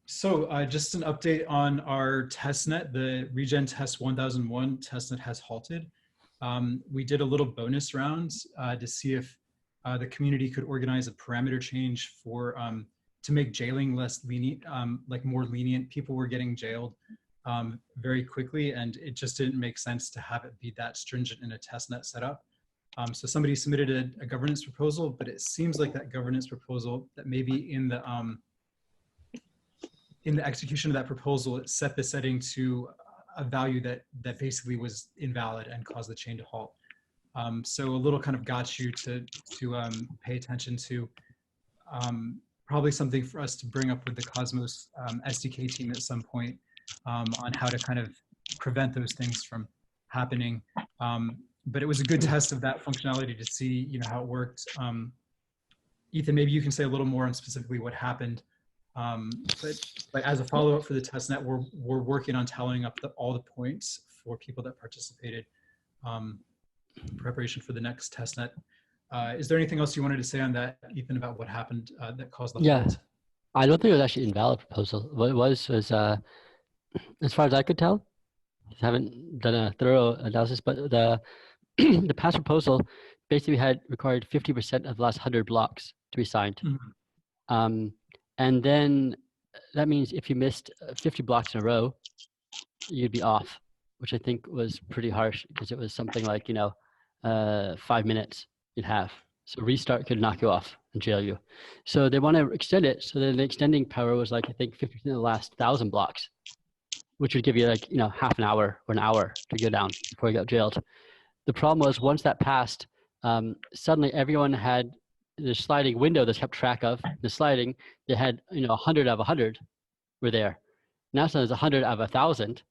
Just an update on our testnet. The Regen Test 1001 testnet has halted. We did a little bonus round to see if the community could organize a parameter change for to make jailing less lenient, like more lenient. People were getting jailed very quickly, and it just didn't make sense to have it be that stringent in a testnet setup. So somebody submitted a governance proposal, but it seems like that governance proposal that maybe in the execution of that proposal, it set the setting to a value that basically was invalid and caused the chain to halt. So a little kind of got you to pay attention to probably something for us to bring up with the Cosmos SDK team at some point on how to kind of prevent those things from happening. But it was a good test of that functionality to see, how it worked. Ethan, maybe you can say a little more on specifically what happened. But as a follow-up for the testnet, we're working on tallying up all the points for people that participated in preparation for the next testnet. Is there anything else you wanted to say on that, Ethan, about what happened that caused the halt? I don't think it was actually an invalid proposal. What it was as far as I could tell, I haven't done a thorough analysis, but the the past proposal basically had required 50% of the last 100 blocks to be signed. Mm-hmm. And then that means if you missed 50 blocks in a row, you'd be off, which I think was pretty harsh because it was something like, 5 minutes you'd have. So restart could knock you off and jail you. So they want to extend it. So then the extending power was like, I think 50% of the last 1,000 blocks, which would give you like, half an hour or an hour to go down before you got jailed. The problem was once that passed, suddenly everyone had the sliding window that's kept track of the sliding. They had 100 of 100 were there. Now it's 100 of 1,000,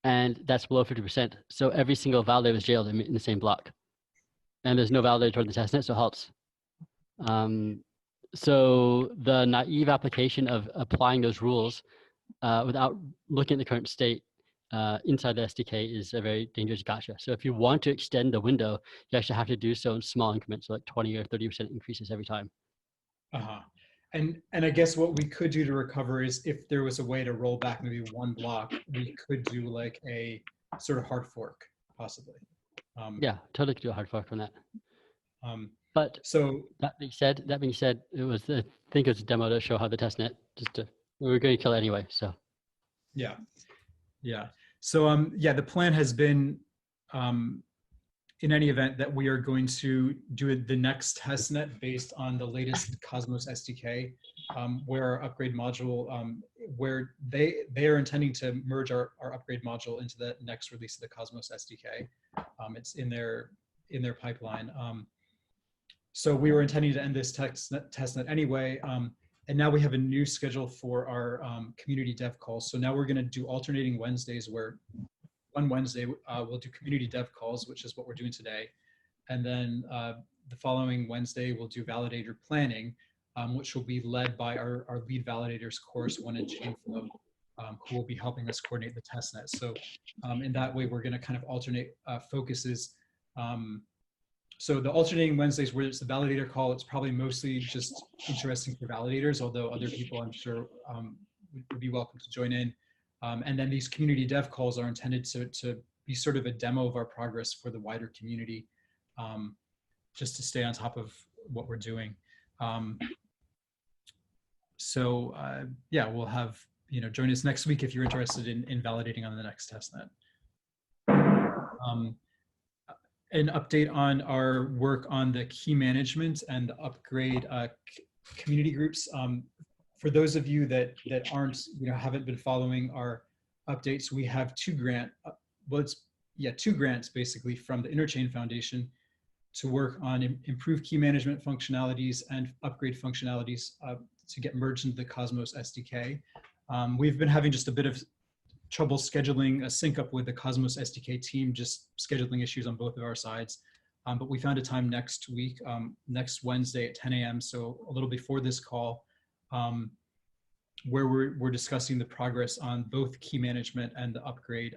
and that's below 50%. So every single validator was jailed in the same block, and there's no validator toward the testnet, so it halts. So the naive application of applying those rules without looking at the current state inside the SDK is a very dangerous gotcha. So if you want to extend the window, you actually have to do so in small increments, so like 20 or 30% increases every time. And I guess what we could do to recover is if there was a way to roll back maybe one block, we could do like a sort of hard fork, possibly. Yeah, totally could do a hard fork on that. But that being said, it was I think it was a demo to show how the testnet we were going to kill it anyway. So yeah. So the plan has been in any event that we are going to do the next testnet based on the latest Cosmos SDK, where our upgrade module, where they are intending to merge our upgrade module into the next release of the Cosmos SDK. It's in their pipeline. So we were intending to end this testnet anyway. And now we have a new schedule for our community dev calls. So now we're going to do alternating Wednesdays where one Wednesday we'll do community dev calls, which is what we're doing today. And then the following Wednesday we'll do validator planning, which will be led by our lead validators, Chorus1 and Chainflow, who will be helping us coordinate the testnet. So in that way, we're going to kind of alternate focuses. So the alternating Wednesdays where it's the validator call, it's probably mostly just interesting for validators, although other people I'm sure would be welcome to join in. And then these community dev calls are intended to be sort of a demo of our progress for the wider community, just to stay on top of what we're doing. We'll have, join us next week if you're interested in validating on the next testnet. An update on our work on the key management and the upgrade community groups. For those of you that aren't, haven't been following our updates, we have two grants basically from the Interchain Foundation to work on improved key management functionalities and upgrade functionalities to get merged into the Cosmos SDK. We've been having just a bit of trouble scheduling a sync up with the Cosmos SDK team, just scheduling issues on both of our sides. But we found a time next week, next Wednesday at 10 a.m. So a little before this call, where we're discussing the progress on both key management and the upgrade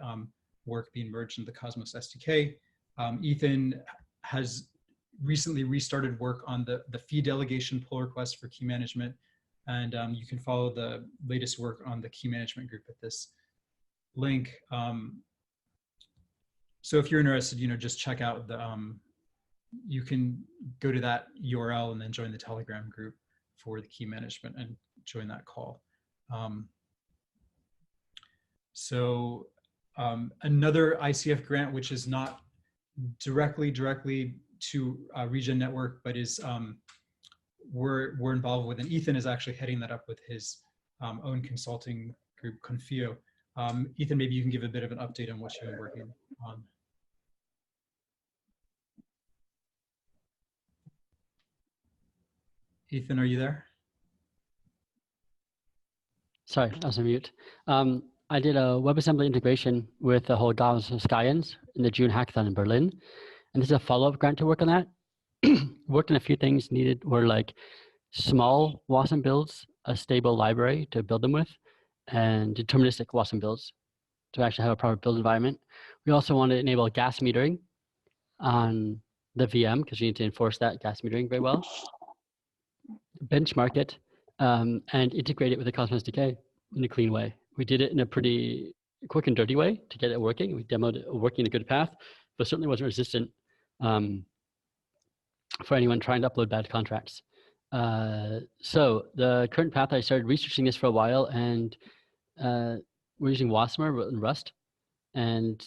work being merged into the Cosmos SDK. Ethan has recently restarted work on the fee delegation pull request for key management. And you can follow the latest work on the key management group at this link. So if you're interested, just check out you can go to that URL and then join the Telegram group for the key management and join that call. Another ICF grant, which is not directly to Regen Network, but is we're involved with, and Ethan is actually heading that up with his own consulting group, Confio. Ethan, maybe you can give a bit of an update on what you've been working on. Ethan, are you there? Sorry, I was on mute. I did a WebAssembly integration with the whole Gauss Skyans in the June hackathon in Berlin. And this is a follow-up grant to work on that. Worked on a few things needed were like small WASM builds, a stable library to build them with, and deterministic WASM builds to actually have a proper build environment. We also want to enable gas metering on the VM because we need to enforce that gas metering very well. Benchmark it and integrate it with the Cosmos SDK in a clean way. We did it in a pretty quick and dirty way to get it working. We demoed it working in a good path, but certainly wasn't resistant for anyone trying to upload bad contracts. So the current path, I started researching this for a while, and we're using Wasmer and Rust. And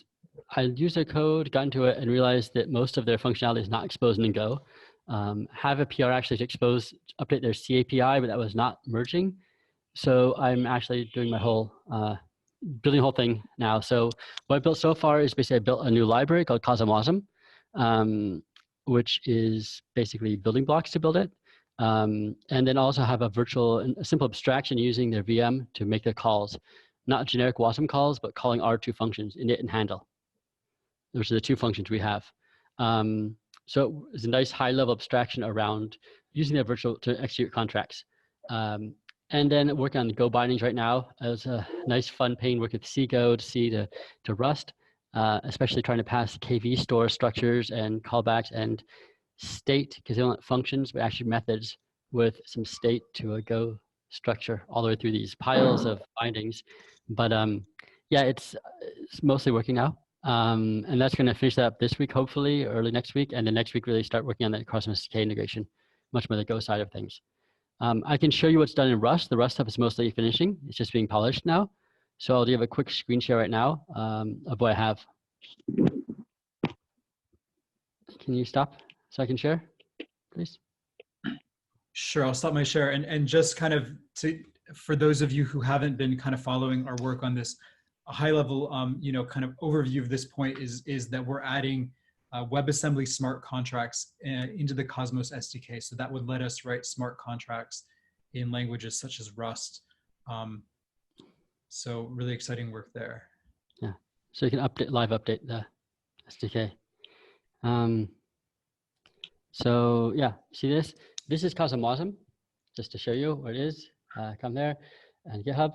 I used their code, got into it, and realized that most of their functionality is not exposed in Go. Have a PR actually to update their CAPI, but that was not merging. So I'm actually doing my whole, building the whole thing now. So what I built so far is basically I built a new library called CosmWasm, which is basically building blocks to build it. And then also have a simple abstraction using their VM to make their calls, not generic WASM calls, but calling R2 functions, init and handle. Those are the two functions we have. So it's a nice high-level abstraction around using their virtual to execute contracts. And then working on the Go bindings right now. It was a nice, fun pain working with CGO to C to Rust, especially trying to pass KV store structures and callbacks and state, because they don't want functions, but actually methods with some state to a Go structure all the way through these piles of bindings. But yeah, it's mostly working now. And that's going to finish that up this week, hopefully, early next week. And then next week, really start working on that Cosmos SDK integration, much more the Go side of things. I can show you what's done in Rust. The Rust stuff is mostly finishing. It's just being polished now. So I'll give a quick screen share right now of what I have. Can you stop so I can share, please? Sure, I'll stop my share. And just kind of for those of you who haven't been kind of following our work on this, a high level, kind of overview of this point is that we're adding WebAssembly smart contracts into the Cosmos SDK. So that would let us write smart contracts in languages such as Rust. So really exciting work there. Yeah, so you can live update the SDK. So yeah, see this? This is CosmWasm, just to show you what it is. Come there and GitHub.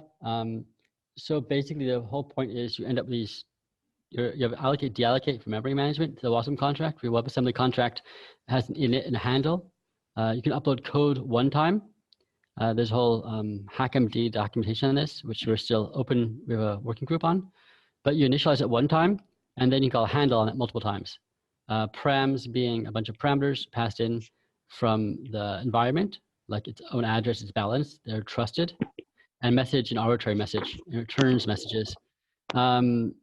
So basically the whole point is you end up with these, you have allocate, deallocate for memory management to the WASM contract. Your WebAssembly contract has an init and a handle. You can upload code one time. There's a whole HackMD documentation on this, which we're still open, we have a working group on. But you initialize it one time, and then you call a handle on it multiple times. Params being a bunch of parameters passed in from the environment, like its own address, its balance, they're trusted, and message, an arbitrary message, it returns messages. And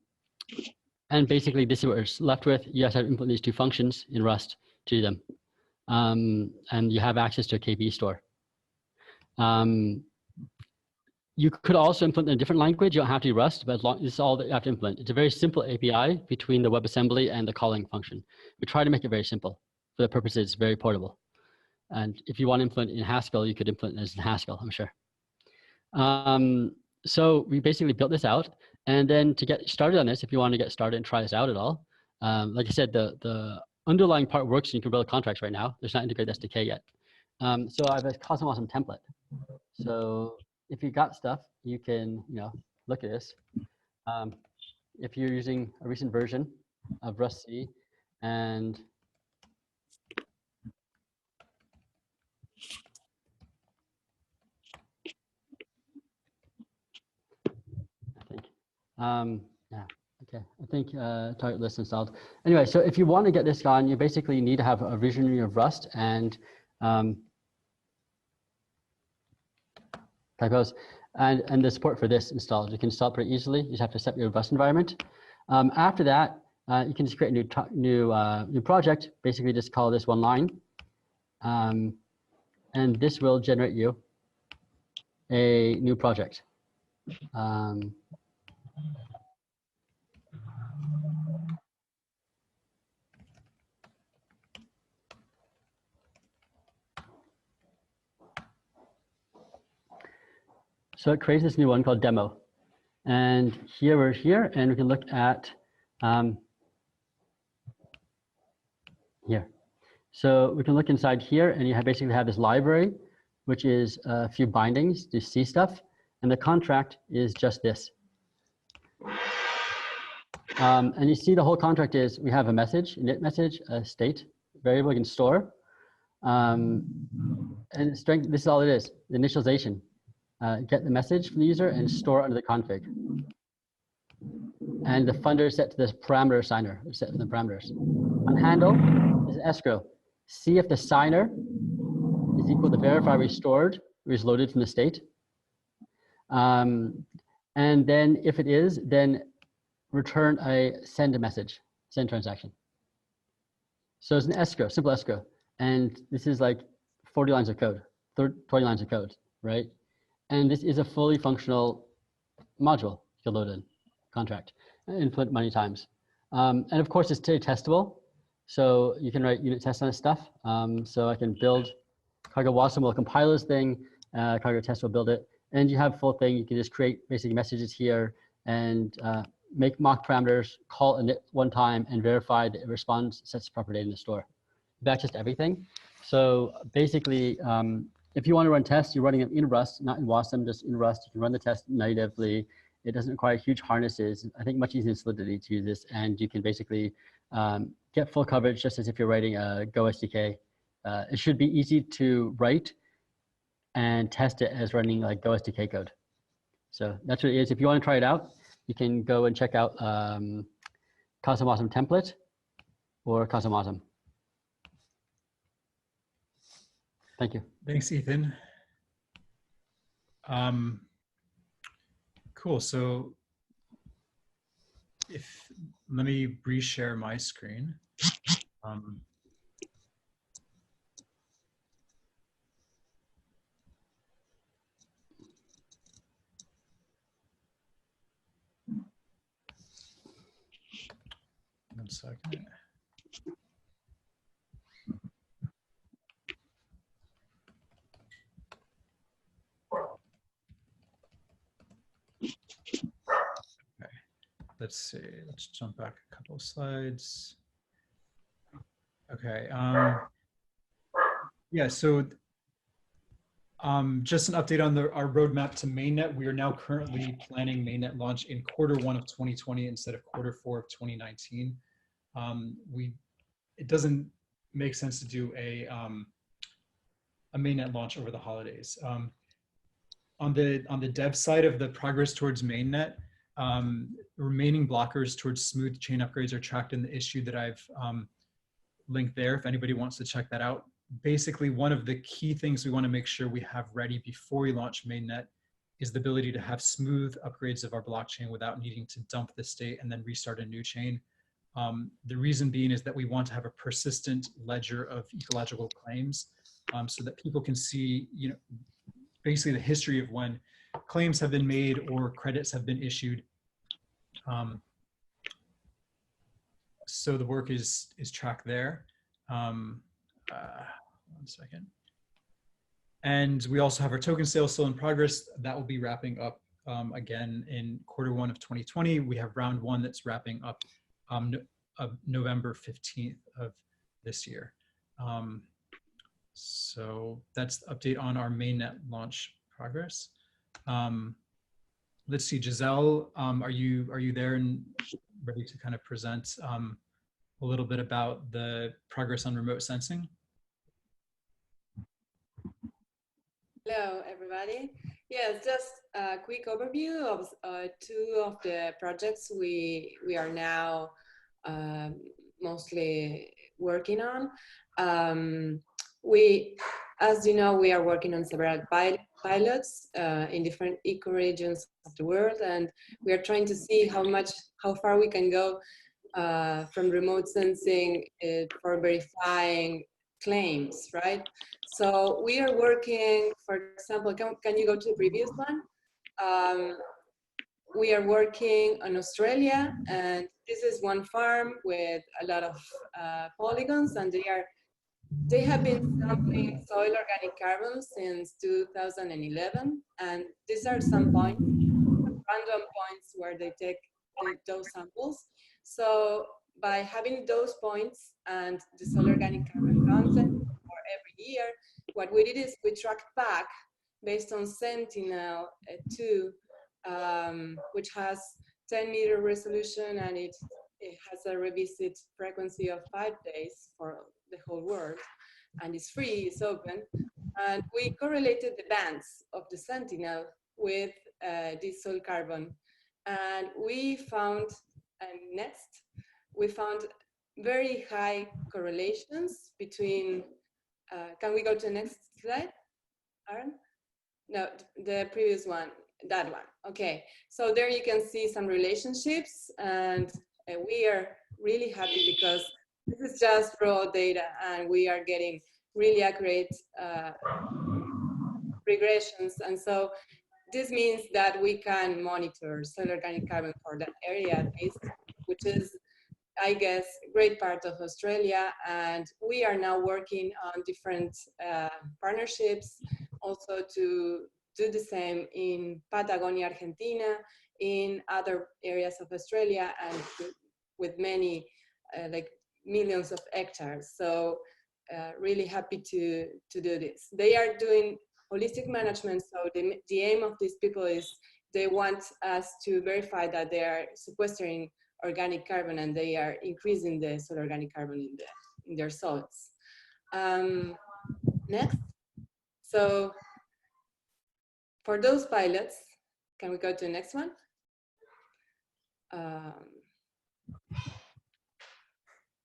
basically this is what we're left with. You have to implement these two functions in Rust to do them. And you have access to a KB store. You could also implement in a different language. You don't have to do Rust, but this is all that you have to implement. It's a very simple API between the WebAssembly and the calling function. We try to make it very simple. For the purpose, it's very portable. And if you want to implement in Haskell, you could implement this in Haskell, I'm sure. So we basically built this out. And then to get started on this, if you want to get started and try this out at all, like I said, the underlying part works and you can build contracts right now. There's not integrated SDK yet. So I have a CosmWasm template. So if you got stuff, you can look at this. If you're using a recent version of Rust C and Yeah, okay. I think target list installed. Anyway, so if you want to get this gone, you basically need to have a version of Rust and typos and the support for this installed. You can install it pretty easily. You just have to set your Rust environment. After that, you can just create a new project. Basically, just call this one line, and this will generate you a new project. So it creates this new one called demo. And here we're here, and we can look at here. So we can look inside here, and you basically have this library, which is a few bindings to see stuff. And the contract is just this. And you see the whole contract is we have a message, init message, a state variable we can store. And strength, this is all it is, the initialization. Get the message from the user and store under the config. And the funder is set to this parameter assigner, set from the parameters. On handle is escrow. See if the signer is equal to verify restored, or is loaded from the state. And then if it is, then return a send a message, send transaction. So it's an escrow, simple escrow. And this is like 40 lines of code, 20 lines of code, right? And this is a fully functional module you can load in, contract, and input many times. And of course, it's testable. So you can write unit tests on this stuff. So I can build, Cargo Wasm will compile this thing, Cargo Test will build it. And you have full thing, you can just create basic messages here and make mock parameters, call init one time and verify that it responds, sets proper data in the store. That's just everything. So basically, if you want to run tests, you're running them in Rust, not in Wasm, just in Rust. You can run the test natively. It doesn't require huge harnesses. I think much easier in Solidity to use this, and you can basically get full coverage just as if you're writing a Go SDK. It should be easy to write and test it as running like Go SDK code. So that's what it is. If you want to try it out, you can go and check out Cosm Wasm template or Cosm Wasm. Thank you. Thanks, Ethan. Cool. So let me reshare my screen. One second. Okay, let's see. Let's jump back a couple of slides. Okay. Yeah. So just an update on our roadmap to mainnet. We are now currently planning mainnet launch in Q1 of 2020 instead of Q4 of 2019. It doesn't make sense to do a mainnet launch over the holidays. On the dev side of the progress towards mainnet, remaining blockers towards smooth chain upgrades are tracked in the issue that I've linked there if anybody wants to check that out. Basically, one of the key things we want to make sure we have ready before we launch mainnet is the ability to have smooth upgrades of our blockchain without needing to dump the state and then restart a new chain. The reason being is that we want to have a persistent ledger of ecological claims so that people can see, basically the history of when claims have been made or credits have been issued. So the work is tracked there. One second. And we also have our token sale still in progress. That will be wrapping up again in Q1 of 2020. We have round one that's wrapping up November 15th of this year. So that's the update on our mainnet launch progress. Let's see, Giselle, are you there and ready to kind of present a little bit about the progress on remote sensing? Hello, everybody. Yes, just a quick overview of two of the projects we are now um, mostly working on. Um, we, as you know, we are working on several pilots in different ecoregions of the world, and we are trying to see how far we can go from remote sensing for verifying claims, right? So we are working, for example, can you go to the previous one? Um, we are working on Australia, and this is one farm with a lot of polygons, and they have been sampling soil organic carbon since 2011, and these are some points, random points where they take those samples. So by having those points and the soil organic carbon content for every year, what we did is we tracked back based on Sentinel-2, which has 10-meter resolution, and it has a revisit frequency of 5 days for the whole world, and it's free, it's open. And we correlated the bands of the Sentinel with this soil carbon. And we found, and next, we found very high correlations between, can we go to the next slide, Aaron? No, the previous one, that one. Okay, so there you can see some relationships, and we are really happy because this is just raw data, and we are getting really accurate regressions. And so this means that we can monitor soil organic carbon for that area at least, which is, I guess, a great part of Australia. And we are now working on different partnerships also to do the same in Patagonia, Argentina, in other areas of Australia, and with many, like millions of hectares. So really happy to do this. They are doing holistic management. So the aim of these people is they want us to verify that they are sequestering organic carbon and they are increasing the soil organic carbon in their soils. Next. So for those pilots, can we go to the next one?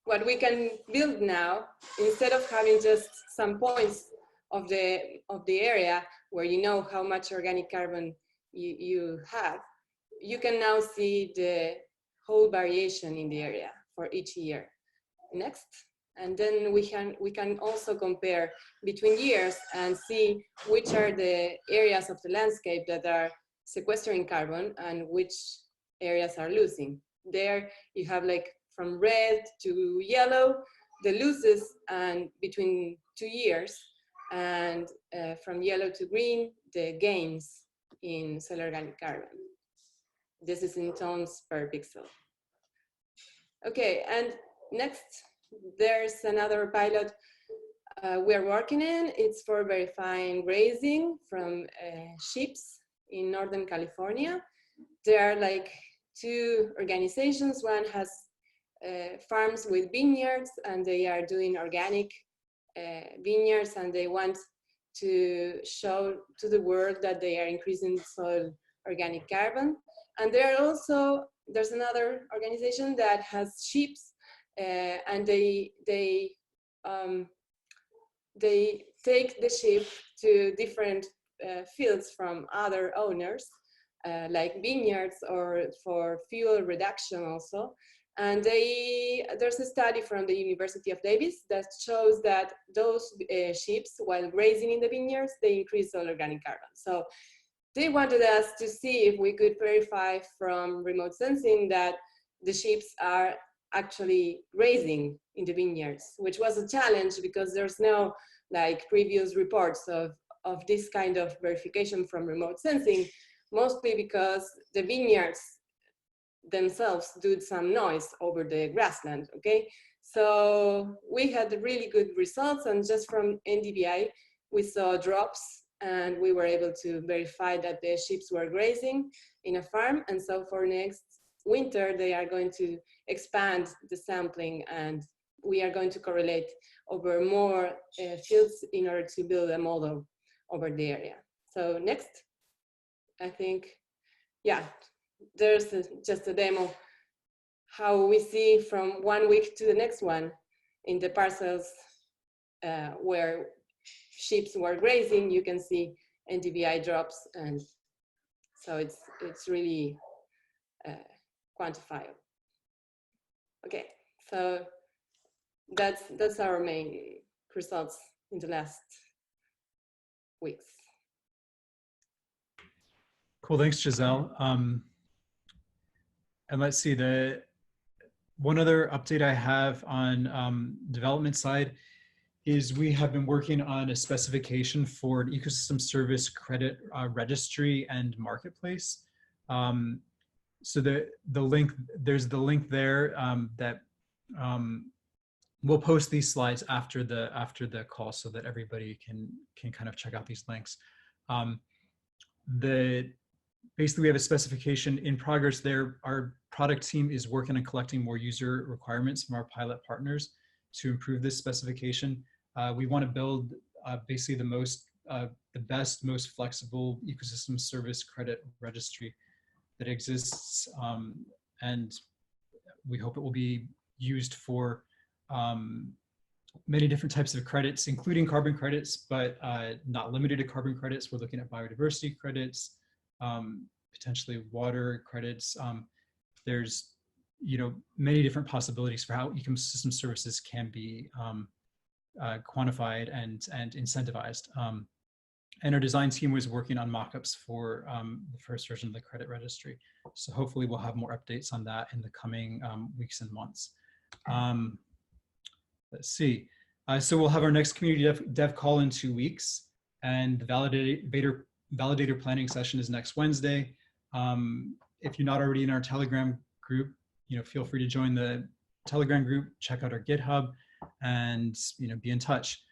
What we can build now, instead of having just some points of the area where you know how much organic carbon you have, you can now see the whole variation in the area for each year. Next. And then we can also compare between years and see which are the areas of the landscape that are sequestering carbon and which areas are losing. There you have like from red to yellow, the losses, and between 2 years, and from yellow to green, the gains in soil organic carbon. This is in tons per pixel. Okay, and next, there's another pilot we're working in. It's for verifying grazing from sheep in Northern California. There are like two organizations. One has farms with vineyards, and they are doing organic vineyards, and they want to show to the world that they are increasing soil organic carbon. And there's another organization that has sheep, and they take the sheep to different fields from other owners, like vineyards or for fuel reduction also. And there's a study from the University of Davis that shows that those sheep, while grazing in the vineyards, they increase soil organic carbon. So they wanted us to see if we could verify from remote sensing that the sheep are actually grazing in the vineyards, which was a challenge because there's no like previous reports of this kind of verification from remote sensing, mostly because the vineyards themselves do some noise over the grassland, okay? So we had really good results, and just from NDVI, we saw drops, and we were able to verify that the sheep were grazing in a farm. And so for next winter, they are going to expand the sampling, and we are going to correlate over more fields in order to build a model over the area. So next. I think, yeah, there's just a demo how we see from 1 week to the next one in the parcels where sheep were grazing. You can see NDVI drops, and so it's really quantifiable. Okay, so that's our main results in the last weeks. Cool, thanks, Giselle. And let's see, the one other update I have on development side is we have been working on a specification for an ecosystem service credit registry and marketplace. So the link, there's the link there that we'll post these slides after the call so that everybody can kind of check out these links. Basically we have a specification in progress there. Our product team is working on collecting more user requirements from our pilot partners to improve this specification. We want to build basically the best, most flexible ecosystem service credit registry that exists, and we hope it will be used for many different types of credits, including carbon credits, but not limited to carbon credits. We're looking at biodiversity credits, potentially water credits. There's many different possibilities for how ecosystem services can be quantified and incentivized. And our design team was working on mock-ups for the first version of the credit registry. So hopefully we'll have more updates on that in the coming weeks and months. Let's see. So we'll have our next community dev call in 2 weeks, and the validator planning session is next Wednesday. If you're not already in our Telegram group, feel free to join the Telegram group, check out our GitHub, and be in touch.